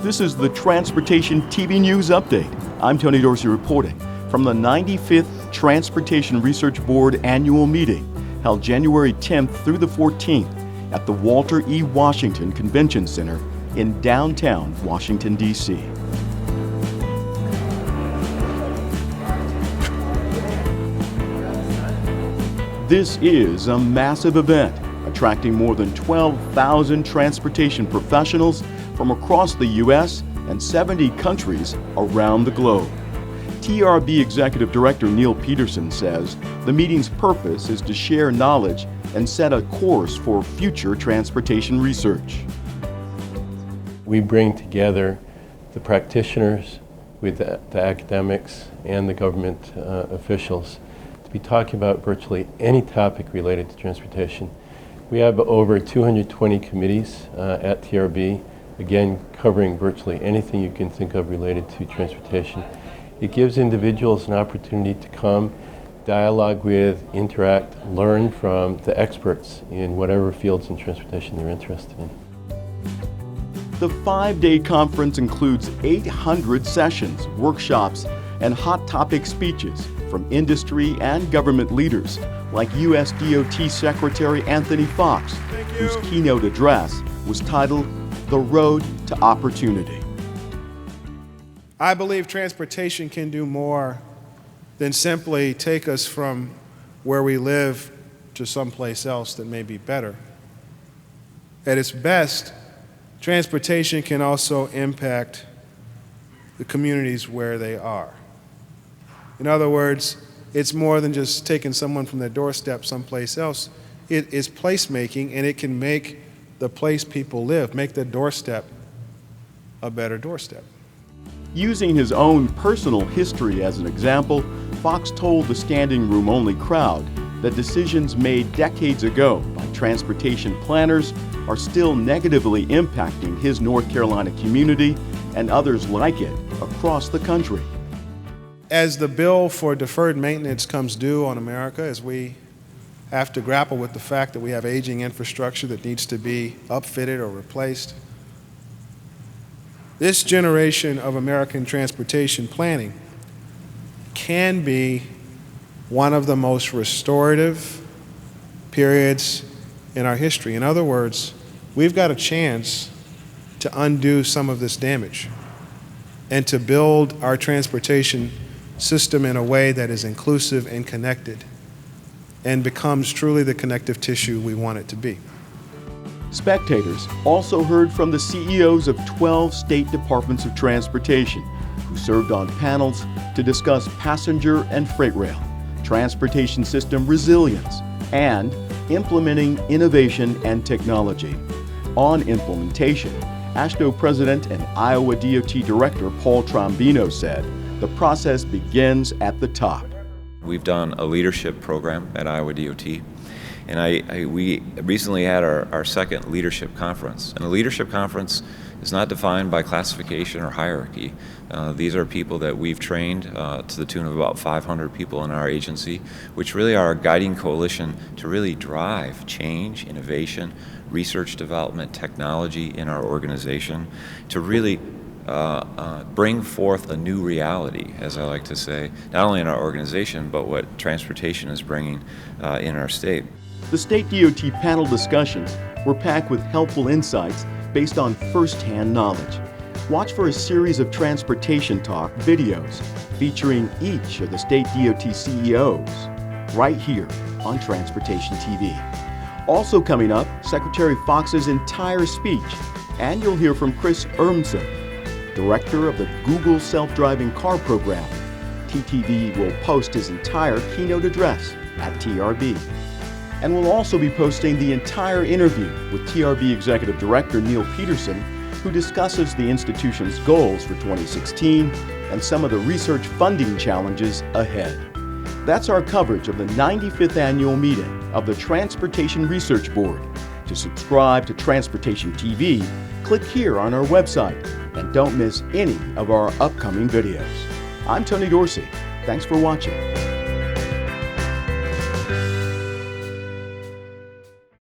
This is the Transportation TV News Update. I'm Tony Dorsey reporting from the 95th Transportation Research Board Annual Meeting, held January 10th through the 14th at the Walter E. Washington Convention Center in downtown Washington, D.C. This is a massive event, attracting more than 12,000 transportation professionals from across the U.S. and 70 countries around the globe. TRB Executive Director Neil Pedersen says the meeting's purpose is to share knowledge and set a course for future transportation research. We bring together the practitioners with the academics and the government officials to be talking about virtually any topic related to transportation. We have over 220 committees at TRB, again covering virtually anything you can think of related to transportation. It gives individuals an opportunity to come, dialogue with, interact, learn from the experts in whatever fields in transportation they're interested in. The 5-day conference includes 800 sessions, workshops, and hot topic speeches from industry and government leaders like U.S. DOT Secretary Anthony Foxx, whose keynote address was titled The Road to Opportunity. I believe transportation can do more than simply take us from where we live to someplace else that may be better. At its best, transportation can also impact the communities where they are. In other words, it's more than just taking someone from their doorstep someplace else. It is placemaking, and it can make the place people live, make the doorstep a better doorstep. Using his own personal history as an example, Foxx told the standing room only crowd that decisions made decades ago by transportation planners are still negatively impacting his North Carolina community and others like it across the country. As the bill for deferred maintenance comes due on America, as we have to grapple with the fact that we have aging infrastructure that needs to be upfitted or replaced, this generation of American transportation planning can be one of the most restorative periods in our history. In other words, we've got a chance to undo some of this damage and to build our transportation system in a way that is inclusive and connected and becomes truly the connective tissue we want it to be. Spectators also heard from the CEOs of 12 state departments of transportation who served on panels to discuss passenger and freight rail, transportation system resilience, and implementing innovation and technology. On implementation, AASHTO President and Iowa DOT Director Paul Trombino said the process begins at the top. We've done a leadership program at Iowa DOT, and we recently had our second leadership conference. And a leadership conference is not defined by classification or hierarchy. These are people that we've trained to the tune of about 500 people in our agency, which really are a guiding coalition to really drive change, innovation, research development, technology in our organization, to really bring forth a new reality, as I like to say, not only in our organization, but what transportation is bringing in our state. The state DOT panel discussions were packed with helpful insights based on first-hand knowledge. Watch for a series of transportation talk videos featuring each of the state DOT CEOs right here on Transportation TV. Also coming up, Secretary Foxx's entire speech, and you'll hear from Chris Urmson, Director of the Google Self-Driving Car Program. TTV will post his entire keynote address at TRB. And we'll also be posting the entire interview with TRB Executive Director Neil Pedersen, who discusses the institution's goals for 2016 and some of the research funding challenges ahead. That's our coverage of the 95th annual meeting of the Transportation Research Board. To subscribe to Transportation TV, click here on our website and don't miss any of our upcoming videos. I'm Tony Dorsey. Thanks for watching.